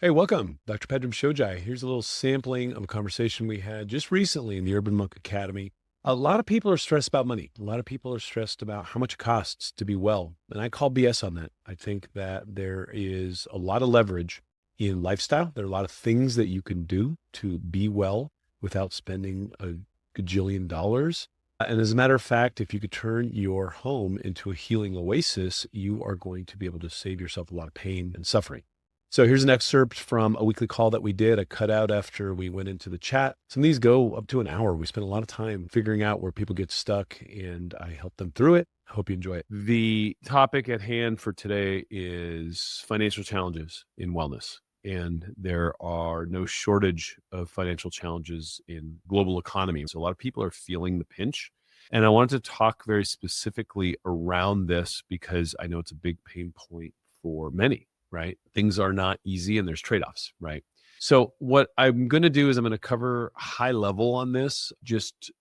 Hey, welcome, Dr. Pedram Shojai. Here's a little sampling of a conversation we had just recently in the Urban Monk Academy. A lot of people are stressed about money. A lot of people are stressed about how much it costs to be well. And I call BS on that. I think that there is a lot of leverage in lifestyle. There are a lot of things that you can do to be well without spending a gajillion dollars. And as a matter of fact, if you could turn your home into a healing oasis, you are going to be able to save yourself a lot of pain and suffering. So here's an excerpt from a weekly call that we did. I cut out after we went into the chat. Some of these go up to an hour. We spent a lot of time figuring out where people get stuck, and I helped them through it. I hope you enjoy it. The topic at hand for today is financial challenges in wellness. And there are no shortage of financial challenges in global economy. So a lot of people are feeling the pinch. And I wanted to talk very specifically around this because I know it's a big pain point for many, right? Things are not easy and there's trade-offs, right? So what I'm going to do is I'm going to cover high level on this just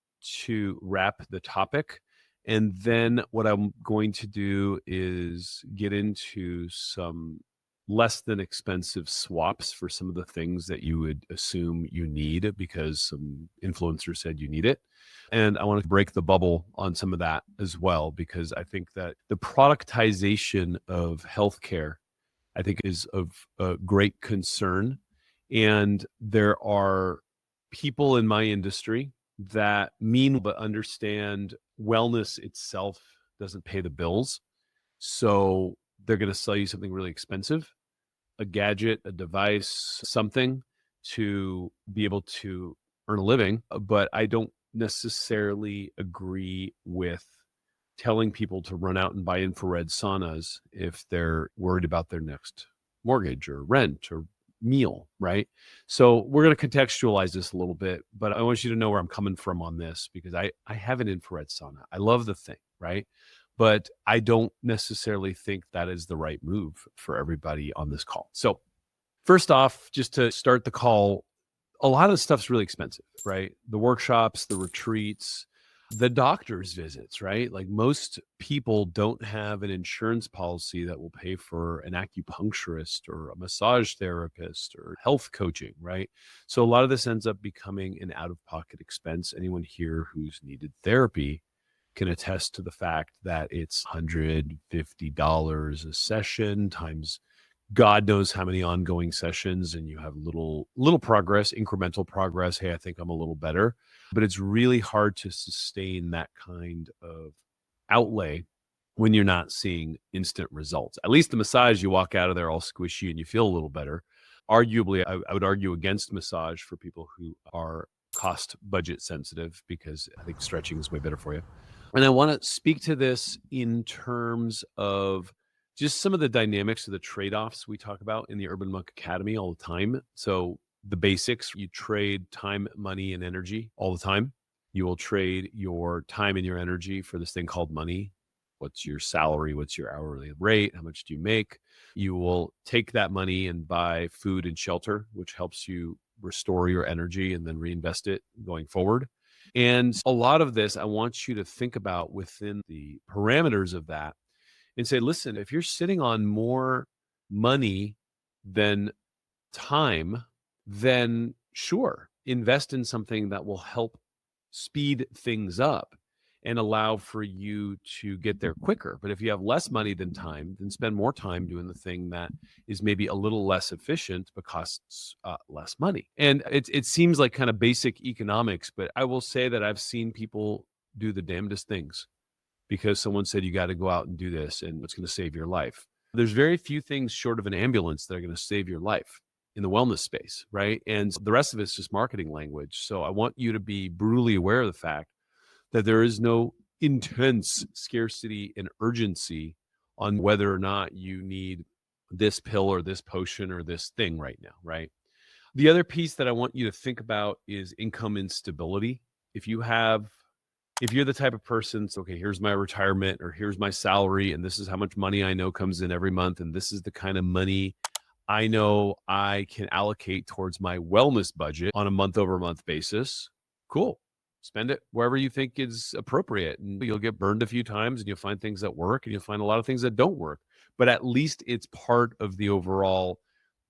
to wrap the topic. And then what I'm going to do is get into some less than expensive swaps for some of the things that you would assume you need because some influencer said you need it. And I want to break the bubble on some of that as well, because I think that the productization of healthcare I think is of great concern. And there are people in my industry that mean but understand wellness itself doesn't pay the bills. So they're going to sell you something really expensive, a gadget, a device, something to be able to earn a living. But I don't necessarily agree with telling people to run out and buy infrared saunas if they're worried about their next mortgage or rent or meal, right? So we're going to contextualize this a little bit, but I want you to know where I'm coming from on this because I have an infrared sauna. I love the thing, right? But I don't necessarily think that is the right move for everybody on this call. So first off, just to start the call, a lot of the stuff's really expensive, right? The workshops, the retreats, the doctor's visits, right? Like most people don't have an insurance policy that will pay for an acupuncturist or a massage therapist or health coaching, right? So a lot of this ends up becoming an out-of-pocket expense. Anyone here who's needed therapy can attest to the fact that it's $150 a session times God knows how many ongoing sessions, and you have little progress, incremental progress. Hey, I think I'm a little better, but it's really hard to sustain that kind of outlay when you're not seeing instant results. At least the massage, you walk out of there all squishy and you feel a little better. Arguably, I would argue against massage for people who are cost budget sensitive because I think stretching is way better for you. And I want to speak to this in terms of just some of the dynamics of the trade-offs we talk about in the Urban Monk Academy all the time. So the basics, you trade time, money, and energy all the time. You will trade your time and your energy for this thing called money. What's your salary? What's your hourly rate? How much do you make? You will take that money and buy food and shelter, which helps you restore your energy and then reinvest it going forward. And a lot of this, I want you to think about within the parameters of that and say, listen, if you're sitting on more money than time, then sure, invest in something that will help speed things up and allow for you to get there quicker. But if you have less money than time, then spend more time doing the thing that is maybe a little less efficient but costs less money. And it seems like kind of basic economics, but I will say that I've seen people do the damnedest things because someone said you got to go out and do this and it's going to save your life. There's very few things short of an ambulance that are going to save your life in the wellness space, right? And the rest of it's just marketing language. So I want you to be brutally aware of the fact that there is no intense scarcity and urgency on whether or not you need this pill or this potion or this thing right now, right? The other piece that I want you to think about is income instability. If you're the type of person, so, okay, here's my retirement or here's my salary and this is how much money I know comes in every month and this is the kind of money I know I can allocate towards my wellness budget on a month over month basis, cool. Spend it wherever you think is appropriate. And you'll get burned a few times and you'll find things that work and you'll find a lot of things that don't work. But at least it's part of the overall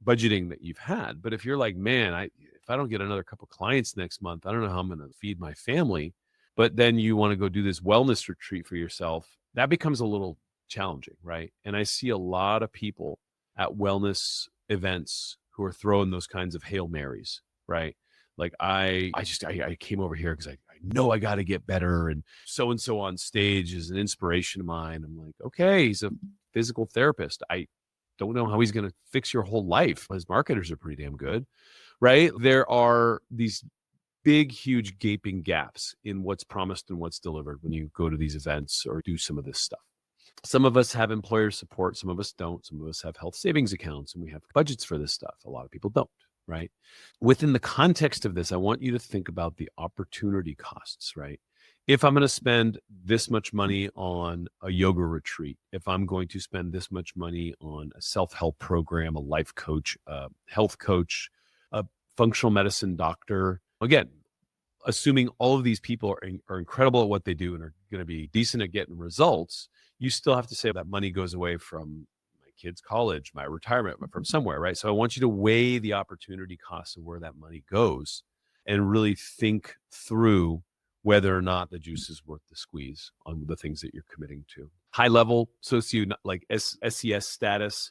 budgeting that you've had. But if you're like, man, if I don't get another couple clients next month, I don't know how I'm going to feed my family. But then you want to go do this wellness retreat for yourself, that becomes a little challenging, right? And I see a lot of people at wellness events who are throwing those kinds of Hail Marys, right? Like I came over here because I know I got to get better, and so on stage is an inspiration of mine. I'm like, okay, he's a physical therapist. I don't know how he's going to fix your whole life. His marketers are pretty damn good, right? There are these big, huge gaping gaps in what's promised and what's delivered when you go to these events or do some of this stuff. Some of us have employer support, some of us don't. Some of us have health savings accounts and we have budgets for this stuff. A lot of people don't, right? Within the context of this, I want you to think about the opportunity costs, right? If I'm going to spend this much money on a yoga retreat, if I'm going to spend this much money on a self-help program, a life coach, a health coach, a functional medicine doctor, again, assuming all of these people are incredible at what they do and are going to be decent at getting results, you still have to say that money goes away from my kids' college, my retirement, from somewhere, right? So I want you to weigh the opportunity costs of where that money goes and really think through whether or not the juice is worth the squeeze on the things that you're committing to. High level like SES status,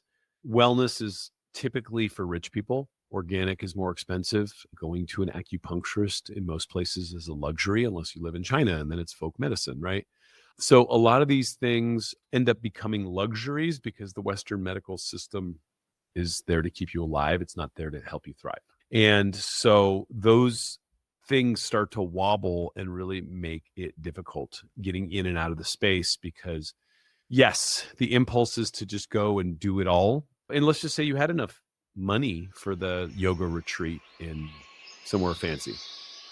wellness is typically for rich people. Organic is more expensive. Going to an acupuncturist in most places is a luxury unless you live in China, and then it's folk medicine, right? So a lot of these things end up becoming luxuries because the Western medical system is there to keep you alive. It's not there to help you thrive. And so those things start to wobble and really make it difficult getting in and out of the space because, yes, the impulse is to just go and do it all. And let's just say you had enough money for the yoga retreat in somewhere fancy,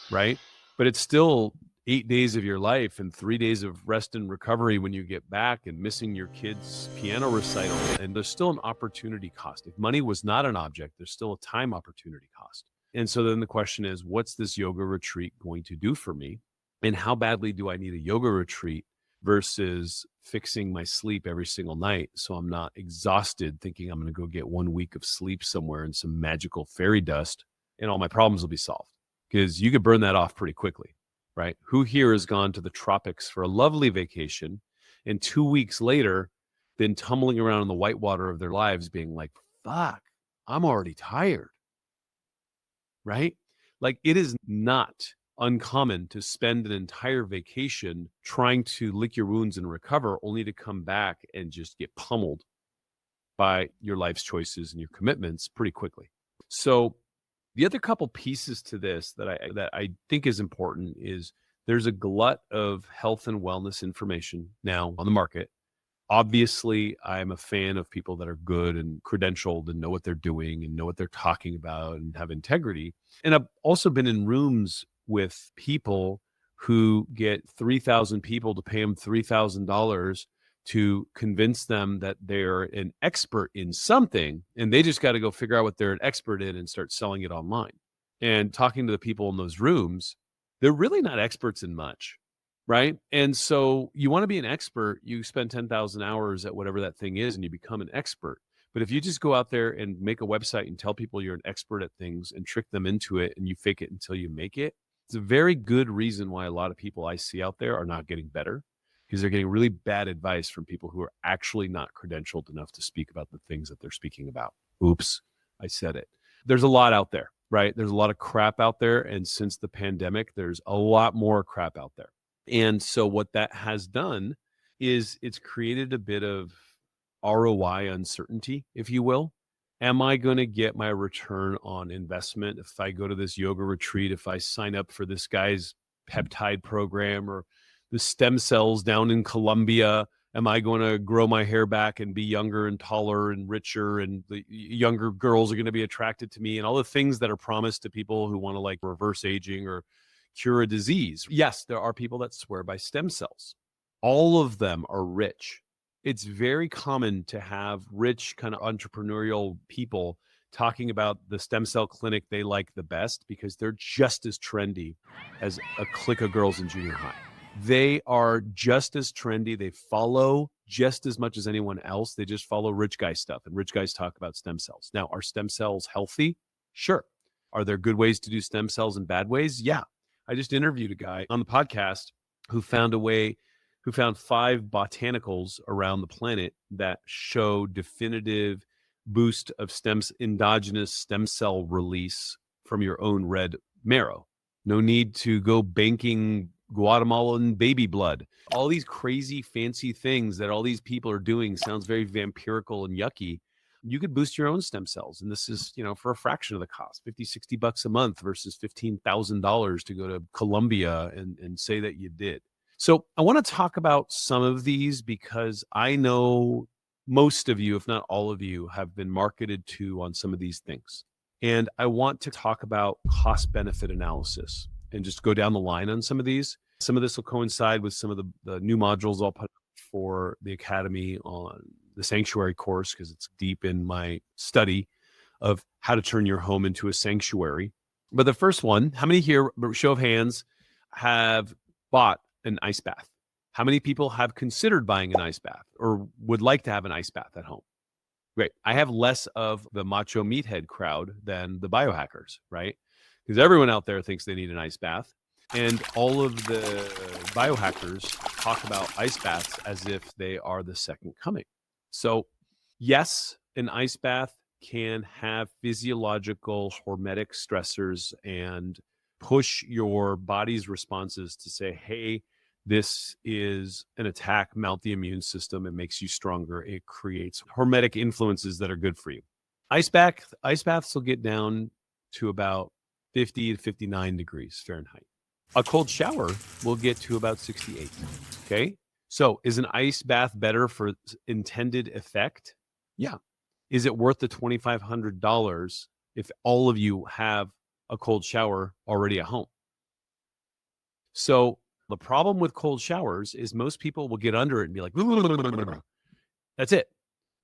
right? But it's still 8 days of your life and 3 days of rest and recovery when you get back and missing your kid's piano recital. And there's still an opportunity cost. If money was not an object, there's still a time opportunity cost. And so then the question is, what's this yoga retreat going to do for me? And how badly do I need a yoga retreat versus fixing my sleep every single night so I'm not exhausted thinking I'm going to go get 1 week of sleep somewhere in some magical fairy dust and all my problems will be solved? Because you could burn that off pretty quickly, right? Who here has gone to the tropics for a lovely vacation and 2 weeks later been tumbling around in the whitewater of their lives being like, fuck, I'm already tired, right? Like, it is not uncommon to spend an entire vacation trying to lick your wounds and recover, only to come back and just get pummeled by your life's choices and your commitments pretty quickly. So the other couple pieces to this that I think is important is there's a glut of health and wellness information now on the market. Obviously, I'm a fan of people that are good and credentialed and know what they're doing and know what they're talking about and have integrity. And I've also been in rooms with people who get 3,000 people to pay them $3,000 to convince them that they're an expert in something, and they just got to go figure out what they're an expert in and start selling it online. And talking to the people in those rooms, they're really not experts in much, right? And so you want to be an expert, you spend 10,000 hours at whatever that thing is and you become an expert. But if you just go out there and make a website and tell people you're an expert at things and trick them into it and you fake it until you make it, it's a very good reason why a lot of people I see out there are not getting better, because they're getting really bad advice from people who are actually not credentialed enough to speak about the things that they're speaking about. Oops, I said it. There's a lot out there, right? There's a lot of crap out there. And since the pandemic, there's a lot more crap out there. And so what that has done is it's created a bit of ROI uncertainty, if you will. Am I going to get my return on investment if I go to this yoga retreat, if I sign up for this guy's peptide program or the stem cells down in Colombia? Am I going to grow my hair back and be younger and taller and richer, and the younger girls are going to be attracted to me, and all the things that are promised to people who want to like reverse aging or cure a disease? Yes, there are people that swear by stem cells. All of them are rich. It's very common to have rich kind of entrepreneurial people talking about the stem cell clinic they like the best because they're just as trendy as a clique of girls in junior high. They are just as trendy. They follow just as much as anyone else. They just follow rich guy stuff. And rich guys talk about stem cells. Now, are stem cells healthy? Sure. Are there good ways to do stem cells and bad ways? Yeah. I just interviewed a guy on the podcast who found who found 5 botanicals around the planet that show definitive boost of endogenous stem cell release from your own red marrow. No need to go banking Guatemalan baby blood. All these crazy fancy things that all these people are doing sounds very vampirical and yucky. You could boost your own stem cells. And this is, for a fraction of the cost, 50, 60 bucks a month versus $15,000 to go to Colombia and say that you did. So I want to talk about some of these because I know most of you, if not all of you, have been marketed to on some of these things. And I want to talk about cost benefit analysis and just go down the line on some of these. Some of this will coincide with some of the new modules I'll put for the Academy on the Sanctuary course, because it's deep in my study of how to turn your home into a sanctuary. But the first one, how many here, show of hands, have bought an ice bath? How many people have considered buying an ice bath or would like to have an ice bath at home? Great. I have less of the macho meathead crowd than the biohackers, right? Because everyone out there thinks they need an ice bath. And all of the biohackers talk about ice baths as if they are the second coming. So yes, an ice bath can have physiological hormetic stressors and push your body's responses to say, hey, this is an attack, mount the immune system. It makes you stronger. It creates hormetic influences that are good for you. Ice baths will get down to about 50 to 59 degrees Fahrenheit. A cold shower will get to about 68. Okay. So is an ice bath better for intended effect? Yeah. Is it worth the $2,500 if all of you have a cold shower already at home? So the problem with cold showers is most people will get under it and be like, that's it.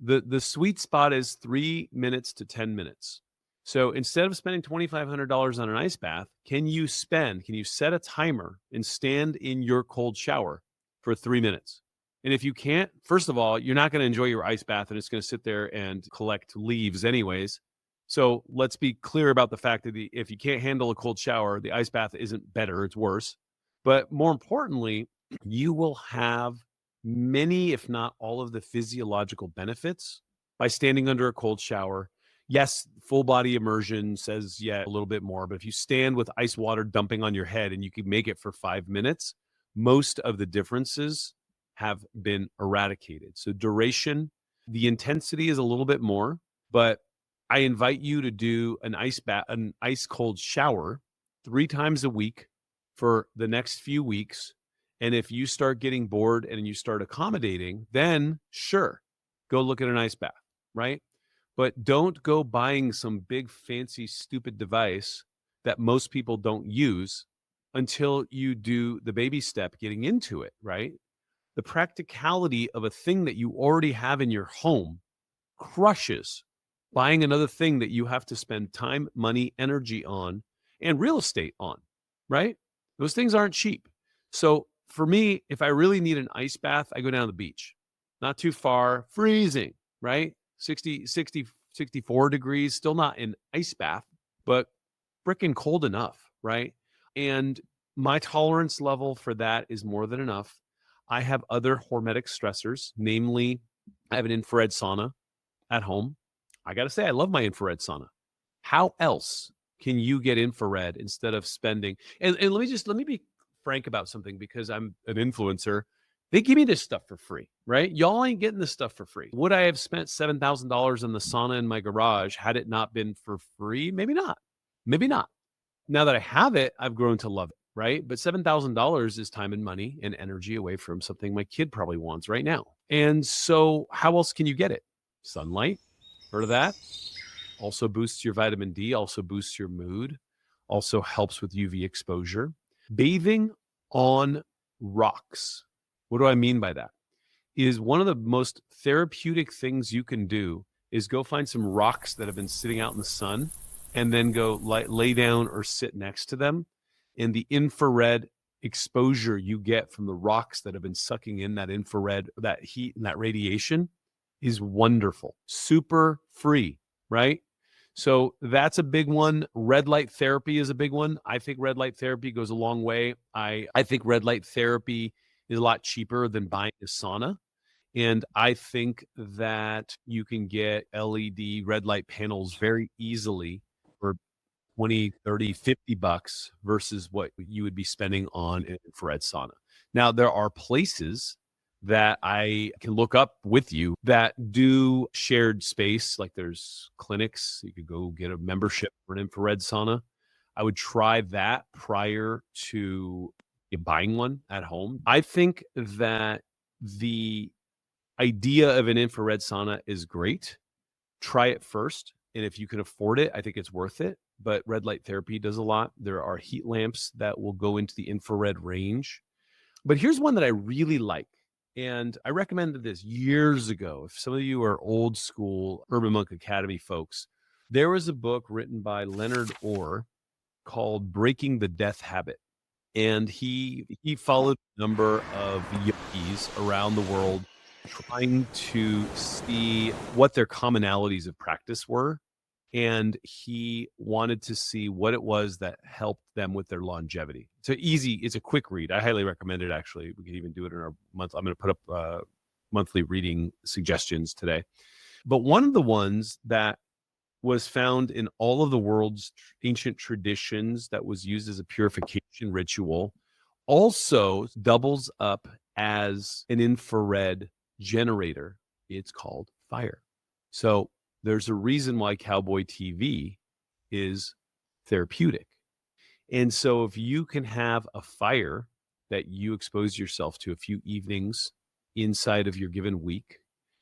The sweet spot is 3 minutes to 10 minutes. So instead of spending $2,500 on an ice bath, can you set a timer and stand in your cold shower for 3 minutes? And if you can't, first of all, you're not going to enjoy your ice bath and it's going to sit there and collect leaves anyways. So let's be clear about the fact that if you can't handle a cold shower, the ice bath isn't better, it's worse. But more importantly, you will have many, if not all of the physiological benefits by standing under a cold shower. Yes, full body immersion says, a little bit more. But if you stand with ice water dumping on your head and you can make it for 5 minutes, most of the differences have been eradicated. So duration, the intensity is a little bit more, but I invite you to do an ice cold shower 3 times a week for the next few weeks. And if you start getting bored and you start accommodating, then sure, go look at an ice bath, right? But don't go buying some big, fancy, stupid device that most people don't use until you do the baby step getting into it, right? The practicality of a thing that you already have in your home crushes buying another thing that you have to spend time, money, energy on, and real estate on, right? Those things aren't cheap. So for me, if I really need an ice bath, I go down to the beach. Not too far, freezing, right? 60, 64 degrees, still not an ice bath, but freaking cold enough, right? And my tolerance level for that is more than enough. I have other hormetic stressors, namely, I have an infrared sauna at home. I got to say, I love my infrared sauna. How else can you get infrared instead of spending? And let me be frank about something, because I'm an influencer. They give me this stuff for free, right? Y'all ain't getting this stuff for free. Would I have spent $7,000 on the sauna in my garage had it not been for free? Maybe not. Maybe not. Now that I have it, I've grown to love it, right? But $7,000 is time and money and energy away from something my kid probably wants right now. And so how else can you get it? Sunlight. Heard of that? Also boosts your vitamin D, also boosts your mood, also helps with UV exposure. Bathing on rocks. What do I mean by that? Is one of the most therapeutic things you can do is go find some rocks that have been sitting out in the sun and then go lay down or sit next to them. And the infrared exposure you get from the rocks that have been sucking in that infrared, that heat and that radiation is wonderful. Super free, right? So that's a big one. Red light therapy is a big one. I think red light therapy goes a long way. I think red light therapy is a lot cheaper than buying a sauna. And I think that you can get LED red light panels very easily for 20, 30, $50 versus what you would be spending on an infrared sauna. Now, there are places that I can look up with you that do shared space. Like there's clinics, you could go get a membership for an infrared sauna. I would try that prior to buying one at home. I think that the idea of an infrared sauna is great. Try it first. And if you can afford it, I think it's worth it. But red light therapy does a lot. There are heat lamps that will go into the infrared range. But here's one that I really like. And I recommended this years ago. If some of you are old school Urban Monk Academy folks, there was a book written by Leonard Orr called Breaking the Death Habit. And he followed a number of yogis around the world trying to see what their commonalities of practice were. And he wanted to see what it was that helped them with their longevity. It's a quick read. I highly recommend it, actually. We could even do it in our month. I'm going to put up monthly reading suggestions today. But one of the ones that was found in all of the world's ancient traditions that was used as a purification ritual also doubles up as an infrared generator. It's called fire. So there's a reason why cowboy TV is therapeutic. And so if you can have a fire that you expose yourself to a few evenings inside of your given week,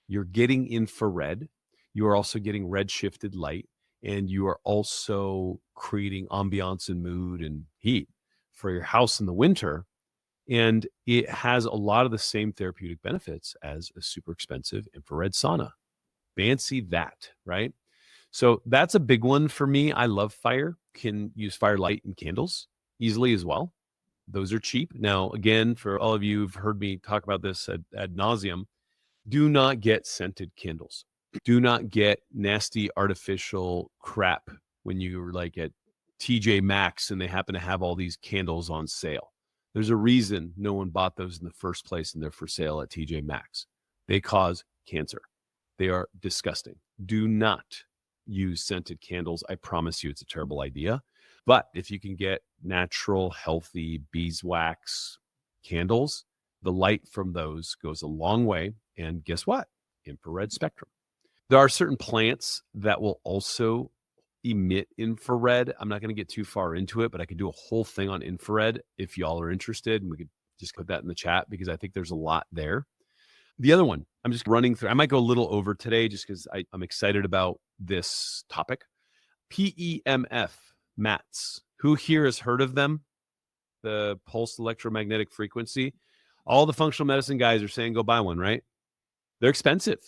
you're getting infrared, you are also getting red shifted light, and you are also creating ambiance and mood and heat for your house in the winter. And it has a lot of the same therapeutic benefits as a super expensive infrared sauna. Fancy that, right? So that's a big one for me. I love fire. Can use firelight and candles easily as well. Those are cheap. Now, again, for all of you who've heard me talk about this ad nauseum, do not get scented candles. Do not get nasty artificial crap when you're like at TJ Maxx and they happen to have all these candles on sale. There's a reason no one bought those in the first place and they're for sale at TJ Maxx. They cause cancer. They are disgusting. Do not use scented candles. I promise you it's a terrible idea. But if you can get natural, healthy beeswax candles, the light from those goes a long way. And guess what? Infrared spectrum. There are certain plants that will also emit infrared. I'm not going to get too far into it, but I could do a whole thing on infrared if y'all are interested. And we could just put that in the chat because I think there's a lot there. The other one, I'm just running through. I might go a little over today just because I'm excited about this topic. PEMF mats. Who here has heard of them? The pulsed electromagnetic frequency. All the functional medicine guys are saying go buy one, right? They're expensive.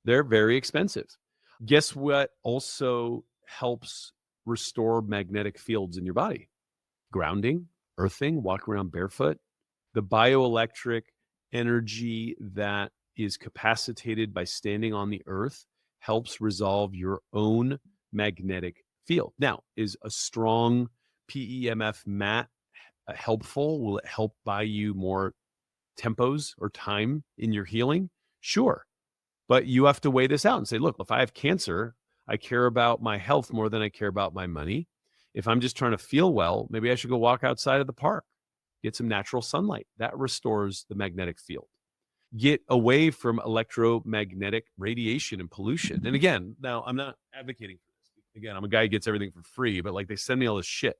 They're very expensive. Guess what also helps restore magnetic fields in your body? Grounding, earthing, walking around barefoot. The bioelectric energy that is capacitated by standing on the earth helps resolve your own magnetic field. Now, is a strong PEMF mat helpful? Will it help buy you more tempos or time in your healing? Sure. But you have to weigh this out and say, look, if I have cancer, I care about my health more than I care about my money. If I'm just trying to feel well, maybe I should go walk outside of the park, get some natural sunlight. That restores the magnetic field. Get away from electromagnetic radiation and pollution. And again, now I'm not advocating for this. Again, I'm a guy who gets everything for free, but like they send me all this shit.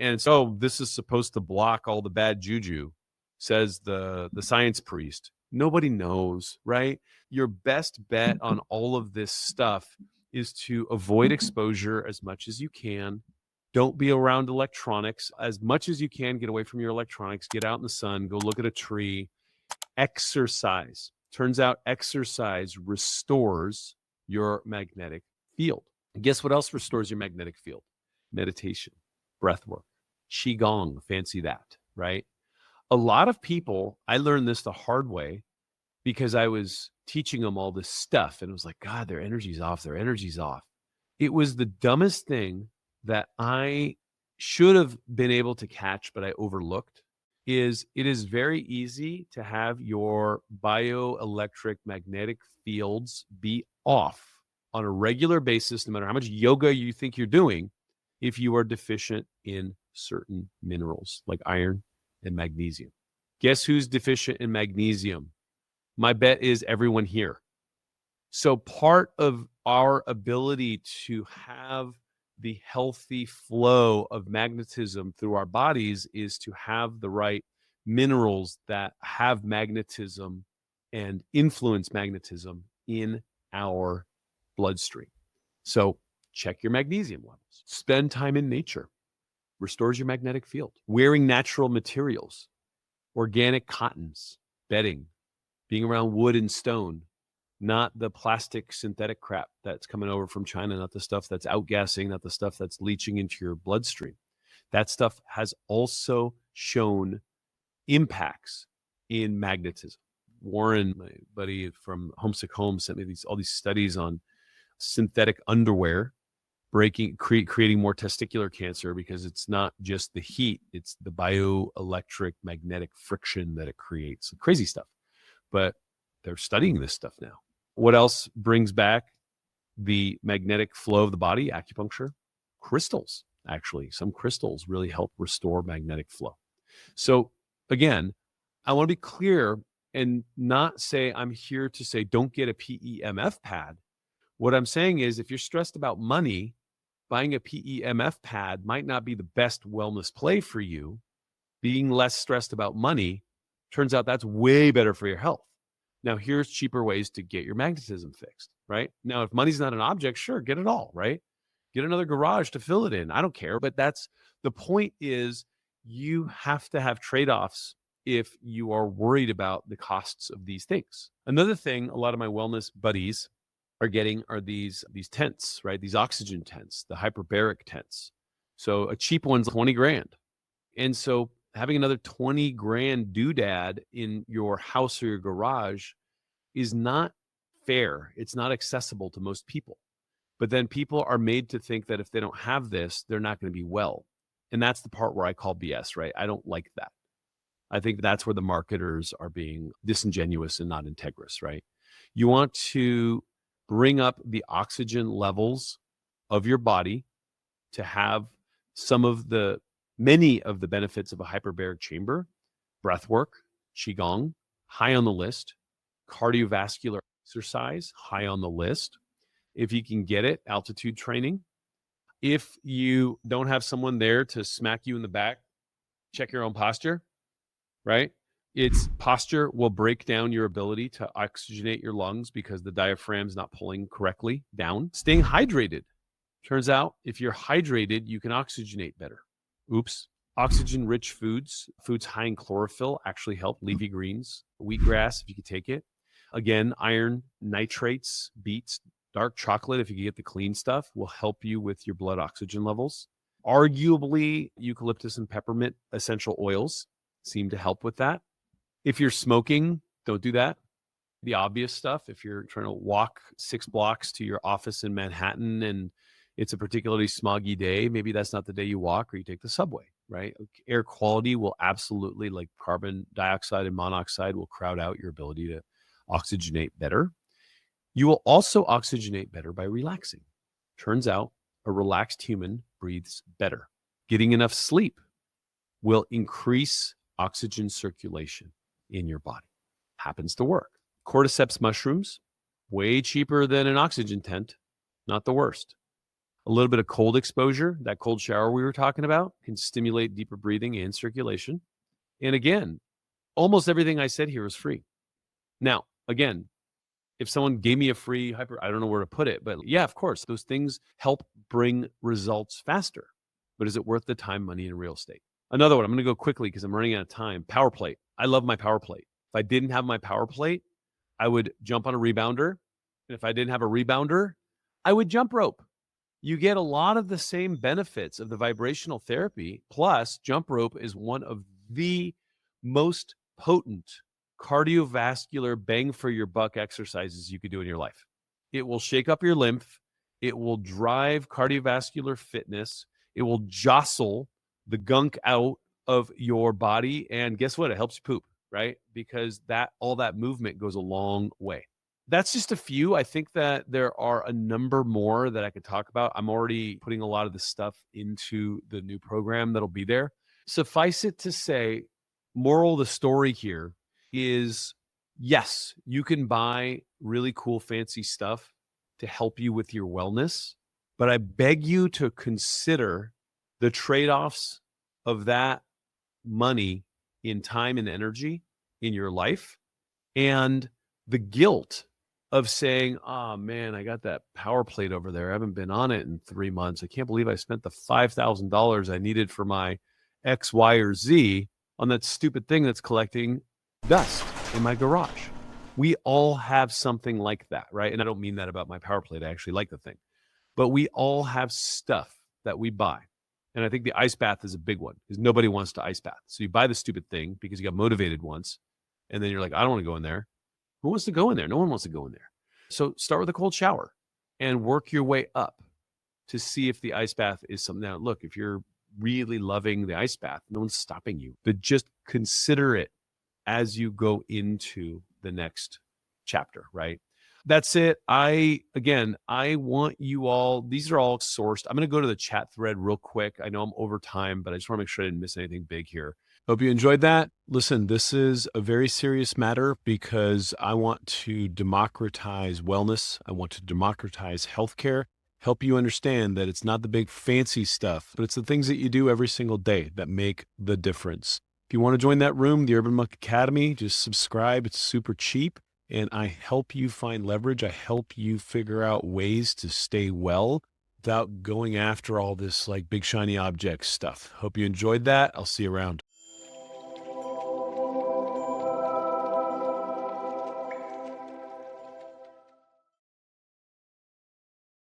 And so this is supposed to block all the bad juju, says the science priest. Nobody knows, right? Your best bet on all of this stuff is to avoid exposure as much as you can. Don't be around electronics as much as you can. Get away from your electronics. Get out in the sun. Go look at a tree. Exercise. Turns out exercise restores your magnetic field. And guess what else restores your magnetic field? Meditation, breath work, qigong. Fancy that, right? A lot of people, I learned this the hard way because I was teaching them all this stuff and it was like, God, their energy's off. Their energy's off. It was the dumbest thing that I should have been able to catch, but I overlooked. Is it is very easy to have your bioelectric magnetic fields be off on a regular basis, no matter how much yoga you think you're doing, if you are deficient in certain minerals like iron and magnesium. Guess who's deficient in magnesium? My bet is everyone here. So part of our ability to have the healthy flow of magnetism through our bodies is to have the right minerals that have magnetism and influence magnetism in our bloodstream. So check your magnesium levels. Spend time in nature. Restores your magnetic field. Wearing natural materials, organic cottons, bedding, being around wood and stone, not the plastic synthetic crap that's coming over from China, not the stuff that's outgassing, not the stuff that's leaching into your bloodstream. That stuff has also shown impacts in magnetism. Warren, my buddy from Homesick Home, sent me all these studies on synthetic underwear creating more testicular cancer because it's not just the heat, it's the bioelectric magnetic friction that it creates. Crazy stuff. But they're studying this stuff now. What else brings back the magnetic flow of the body? Acupuncture, crystals. Actually, some crystals really help restore magnetic flow. So again, I want to be clear and not say I'm here to say don't get a PEMF pad. What I'm saying is if you're stressed about money, buying a PEMF pad might not be the best wellness play for you. Being less stressed about money, turns out that's way better for your health. Now, here's cheaper ways to get your magnetism fixed, right? Now, if money's not an object, sure, get it all, right? Get another garage to fill it in. I don't care. But that's the point is you have to have trade-offs if you are worried about the costs of these things. Another thing a lot of my wellness buddies are getting are these tents, right? These oxygen tents, the hyperbaric tents. So a cheap one's 20 grand. And so having another 20 grand doodad in your house or your garage is not fair. It's not accessible to most people. But then people are made to think that if they don't have this, they're not going to be well. And that's the part where I call BS, right? I don't like that. I think that's where the marketers are being disingenuous and not integrous, right? You want to bring up the oxygen levels of your body to have many of the benefits of a hyperbaric chamber. Breath work, qigong, high on the list. Cardiovascular exercise, high on the list. If you can get it, altitude training. If you don't have someone there to smack you in the back, check your own posture, right? Its posture will break down your ability to oxygenate your lungs because the diaphragm's not pulling correctly down. Staying hydrated. Turns out if you're hydrated, you can oxygenate better. Oops. Oxygen-rich foods high in chlorophyll actually help. Leafy greens, wheatgrass, if you could take it. Again, iron, nitrates, beets, dark chocolate, if you can get the clean stuff, will help you with your blood oxygen levels. Arguably, eucalyptus and peppermint essential oils seem to help with that. If you're smoking, don't do that. The obvious stuff, if you're trying to walk 6 blocks to your office in Manhattan and it's a particularly smoggy day, maybe that's not the day you walk or you take the subway, right? Air quality will absolutely, like carbon dioxide and monoxide, will crowd out your ability to oxygenate better. You will also oxygenate better by relaxing. Turns out a relaxed human breathes better. Getting enough sleep will increase oxygen circulation in your body. Happens to work. Cordyceps mushrooms, way cheaper than an oxygen tent, not the worst. A little bit of cold exposure, that cold shower we were talking about, can stimulate deeper breathing and circulation. And again, almost everything I said here is free. Now, again, if someone gave me a free I don't know where to put it, but yeah, of course, those things help bring results faster. But is it worth the time, money, and real estate? Another one, I'm going to go quickly because I'm running out of time. Power plate. I love my power plate. If I didn't have my power plate, I would jump on a rebounder. And if I didn't have a rebounder, I would jump rope. You get a lot of the same benefits of the vibrational therapy. Plus, jump rope is one of the most potent cardiovascular bang for your buck exercises you could do in your life. It will shake up your lymph. It will drive cardiovascular fitness. It will jostle the gunk out of your body. And guess what? It helps you poop, right? Because all that movement goes a long way. That's just a few. I think that there are a number more that I could talk about. I'm already putting a lot of this stuff into the new program that'll be there. Suffice it to say, moral of the story here is yes, you can buy really cool, fancy stuff to help you with your wellness, but I beg you to consider the trade offs of that money in time and energy in your life and the guilt of saying, oh man, I got that power plate over there. I haven't been on it in 3 months. I can't believe I spent the $5,000 I needed for my X, Y, or Z on that stupid thing that's collecting dust in my garage. We all have something like that, right? And I don't mean that about my power plate. I actually like the thing. But we all have stuff that we buy. And I think the ice bath is a big one because nobody wants to ice bath. So you buy the stupid thing because you got motivated once. And then you're like, I don't want to go in there. Who wants to go in there? No one wants to go in there. So start with a cold shower and work your way up to see if the ice bath is something. Now, look, if you're really loving the ice bath, no one's stopping you, but just consider it as you go into the next chapter, right? That's it. I want you all, these are all sourced. I'm going to go to the chat thread real quick. I know I'm over time, but I just want to make sure I didn't miss anything big here. Hope you enjoyed that. Listen, this is a very serious matter because I want to democratize wellness. I want to democratize healthcare, help you understand that it's not the big fancy stuff, but it's the things that you do every single day that make the difference. If you want to join that room, the Urban Monk Academy, just subscribe. It's super cheap. And I help you find leverage. I help you figure out ways to stay well without going after all this like big shiny object stuff. Hope you enjoyed that. I'll see you around.